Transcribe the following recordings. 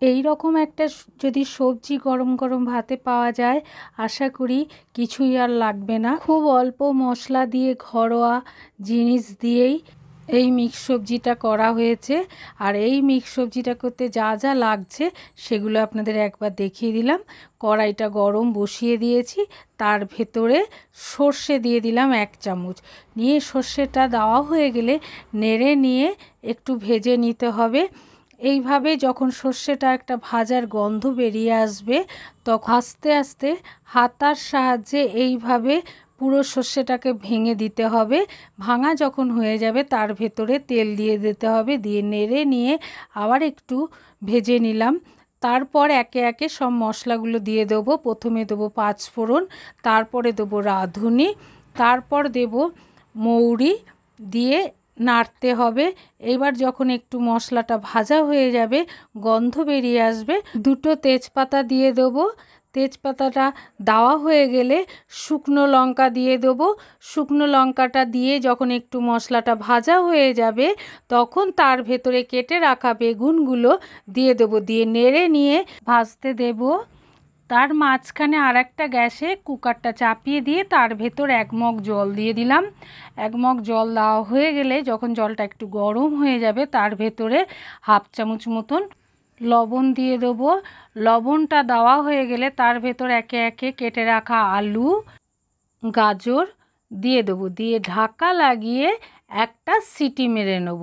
এই রকম একটা যদি সবজি গরম গরম ভাতে পাওয়া যায়, আশা করি কিছুই আর লাগবে না। খুব অল্প মশলা দিয়ে ঘরোয়া জিনিস দিয়েই এই মিক্স সবজিটা করা হয়েছে। আর এই মিক্স সবজিটা করতে যা যা লাগছে সেগুলো আপনাদের একবার দেখিয়ে দিলাম। কড়াইটা গরম বসিয়ে দিয়েছি, তার ভেতরে সর্ষে দিয়ে দিলাম 1 চামচ। নিয়ে সর্ষেটা দেওয়া হয়ে গেলে নেড়ে নিয়ে একটু ভেজে নিতে হবে। এইভাবে যখন সর্ষেটা একটা ভাজার গন্ধ বেরিয়ে আসবে, তখন আস্তে আস্তে হাতার সাহায্যে এইভাবে পুরো সর্ষেটাকে ভেঙে দিতে হবে। ভাঙা যখন হয়ে যাবে তার ভেতরে তেল দিয়ে দিতে হবে, দিয়ে নেড়ে নিয়ে আবার একটু ভেজে নিলাম। তারপর একে একে সব মশলাগুলো দিয়ে দেবো। প্রথমে দেবো 5 ফোড়ন, তারপরে দেবো রাঁধুনি, তারপর দেব মৌরি, দিয়ে নাড়তে হবে। এবার যখন একটু মশলাটা ভাজা হয়ে যাবে, গন্ধ বেরিয়ে আসবে, 2টো তেজপাতা দিয়ে দেবো। তেজপাতাটা দেওয়া হয়ে গেলে শুকনো লঙ্কা দিয়ে দেবো। শুকনো লঙ্কাটা দিয়ে যখন একটু মশলাটা ভাজা হয়ে যাবে, তখন তার ভেতরে কেটে রাখা বেগুনগুলো দিয়ে দেবো, দিয়ে নেড়ে নিয়ে ভাজতে দেবো। তার মাঝখানে আরেকটা গ্যাসে কুকারটা চাপিয়ে দিয়ে তার ভেতর 1 মগ জল দিয়ে দিলাম। 1 মগ জল দেওয়া হয়ে গেলে যখন জলটা একটু গরম হয়ে যাবে, তার ভেতরে 1/2 চামচ মতন লবণ দিয়ে দেবো। লবণটা দেওয়া হয়ে গেলে তার ভেতর একে একে কেটে রাখা আলু, গাজর দিয়ে দেবো, দিয়ে ঢাকা লাগিয়ে একটা সিটি মেরে নেব।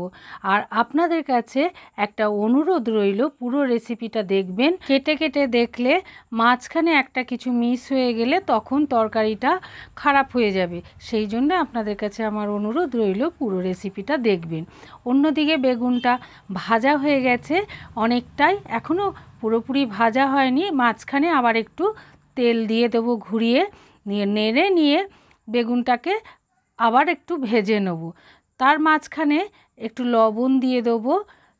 আর আপনাদের কাছে একটা অনুরোধ রইল, পুরো রেসিপিটা দেখবেন। কেটে কেটে দেখলে মাঝখানে একটা কিছু মিস হয়ে গেলে তখন তরকারিটা খারাপ হয়ে যাবে। সেই জন্য আপনাদের কাছে আমার অনুরোধ রইল, পুরো রেসিপিটা দেখবেন। অন্যদিকে বেগুনটা ভাজা হয়ে গেছে অনেকটাই, এখনও পুরোপুরি ভাজা হয়নি। মাঝখানে আবার একটু তেল দিয়ে দেবো ঘুরিয়ে, নিয়ে নেড়ে নিয়ে বেগুনটাকে আবার একটু ভেজে নেব। তার মাঝখানে একটু লবণ দিয়ে দেবো।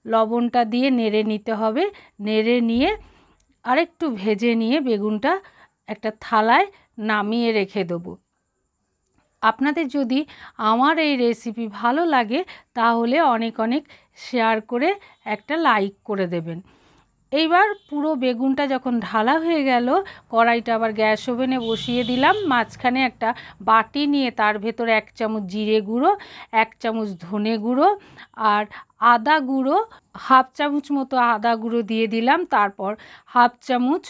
লবণটা দিয়ে নেড়ে নিতে হবে। নেড়ে নিয়ে আরেকটু ভেজে নিয়ে বেগুনটা একটা থালায় নামিয়ে রেখে দেবো। আপনাদের যদি আমার এই রেসিপি ভালো লাগে তাহলে অনেক অনেক শেয়ার করে একটা লাইক করে দেবেন। এইবার পুরো বেগুনটা যখন ঢালা হয়ে গেল, কড়াইটা আবার গ্যাস ওভেনে বসিয়ে দিলাম। মাঝখানে একটা বাটি নিয়ে তার ভেতর 1 চামচ জিরে গুঁড়ো, 1 চামচ ধনে গুঁড়ো আর আদা গুঁড়ো, 1/2 চামচ মতো আদা গুঁড়ো দিয়ে দিলাম। তারপর 1/2 চামচ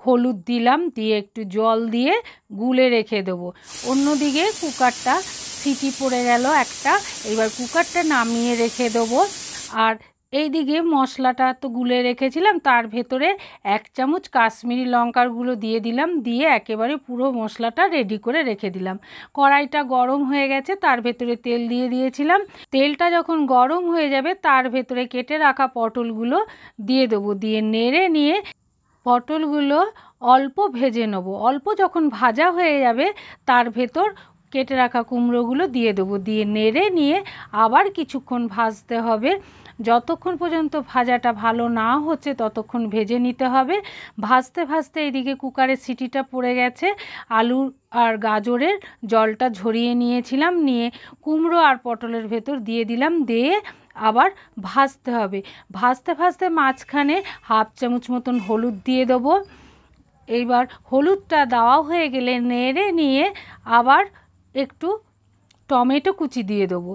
হলুদ দিলাম, দিয়ে একটু জল দিয়ে গুলে রেখে দেবো। অন্যদিকে কুকারটা সিটি পড়ে গেল একটা, এবার কুকারটা নামিয়ে রেখে দেবো। আর এইদিকে মশলাটা তো গুলে রেখেছিলাম, তার ভেতরে 1 চামচ কাশ্মীরি লঙ্কার গুঁড়ো দিয়ে দিলাম, দিয়ে একেবারে পুরো মশলাটা রেডি করে রেখে দিলাম। কড়াইটা গরম হয়ে গেছে, তার ভেতরে তেল দিয়ে দিয়েছিলাম। তেলটা যখন গরম হয়ে যাবে, তার ভেতরে কেটে রাখা পটলগুলো দিয়ে দেবো, দিয়ে নেড়ে নিয়ে পটলগুলো অল্প ভেজে নেবো। অল্প যখন ভাজা হয়ে যাবে, তার ভেতর কেটে রাখা কুমড়োগুলো দিয়ে দেবো, দিয়ে নেড়ে নিয়ে আবার কিছুক্ষণ ভাজতে হবে। যতক্ষণ পর্যন্ত ভাজাটা ভালো না হচ্ছে ততক্ষণ ভেজে নিতে হবে। ভাজতে ভাজতে এদিকে কুকারের সিটিটা পড়ে গেছে। আলু আর গাজরের জলটা ঝরিয়ে নিয়েছিলাম, নিয়ে কুমড়ো আর পটলের ভেতর দিয়ে দিলাম, দিয়ে আবার ভাজতে হবে। ভাজতে ভাজতে মাঝখানে 1/2 চামচ মতন হলুদ দিয়ে দেবো। এইবার হলুদটা দেওয়া হয়ে গেলে নেড়ে নিয়ে আবার একটু টমেটো কুচি দিয়ে দেবো।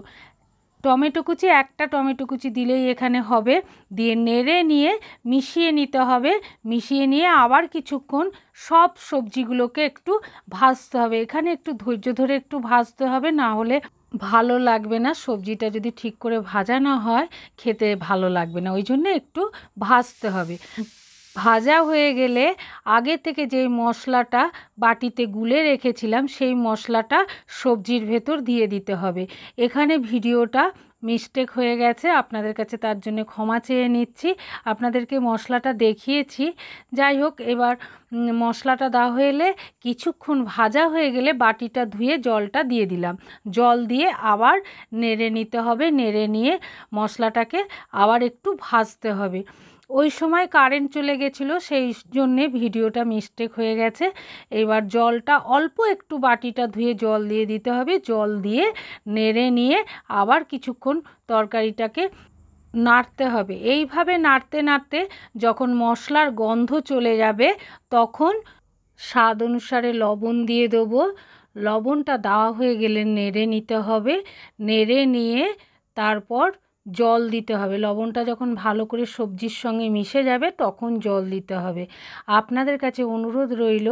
টমেটো কুচি, একটা টমেটো কুচি দিলেই এখানে হবে। দিয়ে নেড়ে নিয়ে মিশিয়ে নিতে হবে। মিশিয়ে নিয়ে আবার কিছুক্ষণ সব সবজিগুলোকে একটু ভাজতে হবে। এখানে একটু ধৈর্য ধরে একটু ভাজতে হবে, না হলে ভালো লাগবে না। সবজিটা যদি ঠিক করে ভাজা না হয় খেতে ভালো লাগবে না, ওই জন্য একটু ভাজতে হবে। ভাজা হয়ে গেলে আগে থেকে যেই মশলাটা বাটিতে গুলে রেখেছিলাম সেই মশলাটা সবজির ভেতর দিয়ে দিতে হবে। এখানে ভিডিওটা মিস্টেক হয়ে গেছে, আপনাদের কাছে তার জন্য ক্ষমা চেয়ে নিচ্ছি। আপনাদেরকে মশলাটা দেখিয়েছি। যাই হোক, এবার মশলাটা দেওয়া হলে কিছুক্ষণ ভাজা হয়ে গেলে বাটিটা ধুয়ে জলটা দিয়ে দিলাম। জল দিয়ে আবার নেড়ে নিতে হবে। নেড়ে নিয়ে মশলাটাকে আবার একটু ভাজতে হবে। ওই সময় কারেন্ট চলে গেছিলো, সেই জন্যে ভিডিওটা মিস্টেক হয়ে গেছে। এবার জলটা অল্প একটু বাটিটা ধুয়ে জল দিয়ে দিতে হবে। জল দিয়ে নেড়ে নিয়ে আবার কিছুক্ষণ তরকারিটাকে নাড়তে হবে। এইভাবে নাড়তে নাড়তে যখন মশলার গন্ধ চলে যাবে তখন স্বাদ অনুসারে লবণ দিয়ে দেবো। লবণটা দেওয়া হয়ে গেলে নেড়ে নিতে হবে। নেড়ে নিয়ে তারপর জল দিতে হবে। লবণটা যখন ভালো করে সবজির সঙ্গে মিশে যাবে তখন জল দিতে হবে। আপনাদের কাছে অনুরোধ রইল,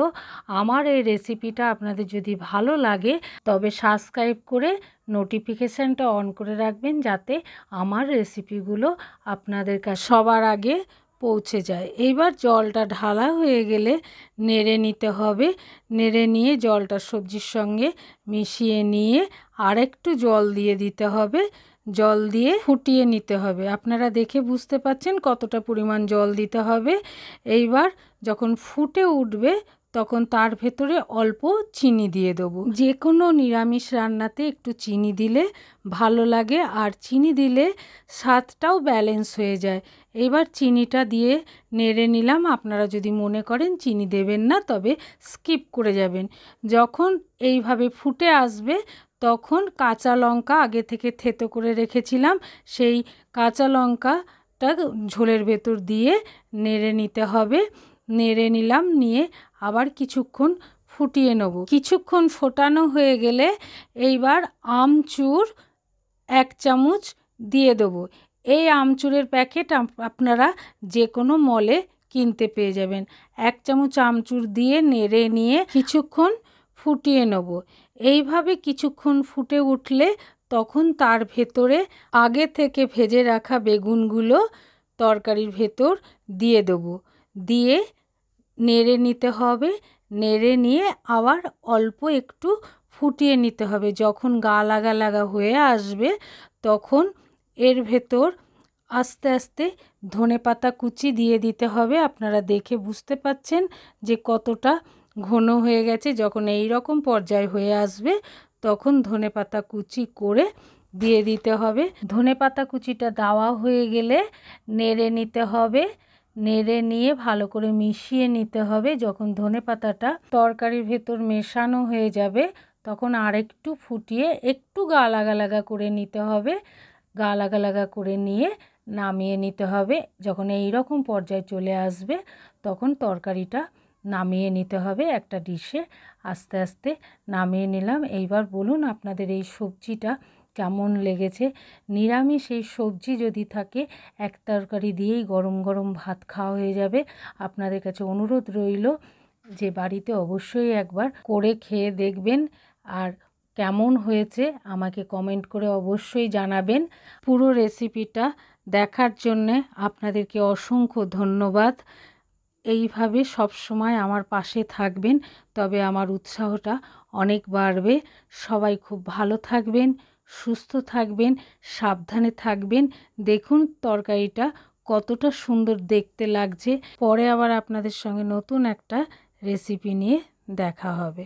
আমার এই রেসিপিটা আপনাদের যদি ভালো লাগে তবে সাবস্ক্রাইব করে নোটিফিকেশানটা অন করে রাখবেন, যাতে আমার রেসিপিগুলো আপনাদের কাছে সবার আগে পৌঁছে যায়। এইবার জলটা ঢালা হয়ে গেলে নেড়ে নিতে হবে। নেড়ে নিয়ে জলটা সবজির সঙ্গে মিশিয়ে নিয়ে আরেকটু জল দিয়ে দিতে হবে। জল দিয়ে ফুটিয়ে নিতে হবে। আপনারা দেখে বুঝতে পাচ্ছেন কতটা পরিমাণ জল দিতে হবে। এইবার যখন ফুটে উঠবে তখন তার ভেতরে অল্প চিনি দিয়ে দেবো। যে কোনো নিরামিষ রান্নাতে একটু চিনি দিলে ভালো লাগে, আর চিনি দিলে স্বাদটাও ব্যালেন্স হয়ে যায়। এবার চিনিটা দিয়ে নেড়ে নিলাম। আপনারা যদি মনে করেন চিনি দেবেন না তবে স্কিপ করে যাবেন। যখন এইভাবে ফুটে আসবে তখন কাঁচা লঙ্কা আগে থেকে থেতো করে রেখেছিলাম, সেই কাঁচা লঙ্কাটা ঝোলের ভেতর দিয়ে নেড়ে নিতে হবে। নেড়ে নিলাম, নিয়ে আবার কিছুক্ষণ ফুটিয়ে নেব। কিছুক্ষণ ফোটানো হয়ে গেলে এইবার আমচুর 1 চামচ দিয়ে দেবো। এই আমচুরের প্যাকেট আপনারা যে কোনো মলে কিনতে পেয়ে যাবেন। 1 চামচ আমচুর দিয়ে নেড়ে নিয়ে কিছুক্ষণ ফুটিয়ে নেব। এইভাবে কিছুক্ষণ ফুটে উঠলে তখন তার ভেতরে আগে থেকে ভেজে রাখা বেগুনগুলো তরকারির ভেতর দিয়ে দেবো। দিয়ে নেড়ে নিতে হবে। নেড়ে নিয়ে আবার অল্প একটু ফুটিয়ে নিতে হবে। যখন গা লাগা লাগা হয়ে আসবে তখন এর ভেতর আস্তে আস্তে ধনেপাতা কুচি দিয়ে দিতে হবে। আপনারা দেখে বুঝতে পাচ্ছেন যে কতটা ঘন হয়ে গেছে। যখন এই রকম পর্যায় হয়ে আসবে তখন ধনেপাতা কুচি করে দিয়ে দিতে হবে। ধনেপাতা কুচিটা দেওয়া হয়ে গেলে নেড়ে নিতে হবে। নেড়ে নিয়ে ভালো করে মিশিয়ে নিতে হবে। যখন ধনেপাতাটা তরকারির ভেতর মেশানো হয়ে যাবে তখন আরেকটু ফুটিয়ে একটু গা লাগা লাগা করে নিতে হবে। গা লাগা লাগা করে নিয়ে নামিয়ে নিতে হবে। যখন এই রকম পর্যায়ে চলে আসবে তখন তরকারিটা নামিয়ে নিতে হবে একটা ডিশে। আস্তে আস্তে নামিয়ে নিলাম। এইবার বলুন আপনাদের এই সবজিটা কেমন লেগেছে। নিরামিষ এই সবজি যদি থাকে এক তরকারি দিয়েই গরম গরম ভাত খাওয়া হয়ে যাবে। আপনাদের কাছে অনুরোধ রইল যে বাড়িতে অবশ্যই একবার করে খেয়ে দেখবেন, আর কেমন হয়েছে আমাকে কমেন্ট করে অবশ্যই জানাবেন। পুরো রেসিপিটা দেখার জন্যে আপনাদেরকে অসংখ্য ধন্যবাদ। এইভাবে সব সময় আমার পাশে থাকবেন, তবে আমার উৎসাহটা অনেক বাড়বে। সবাই খুব ভালো থাকবেন, সুস্থ থাকবেন, সাবধানে থাকবেন। দেখুন তরকারিটা কতটা সুন্দর দেখতে লাগছে। পরে আবার আপনাদের সঙ্গে নতুন একটা রেসিপি নিয়ে দেখা হবে।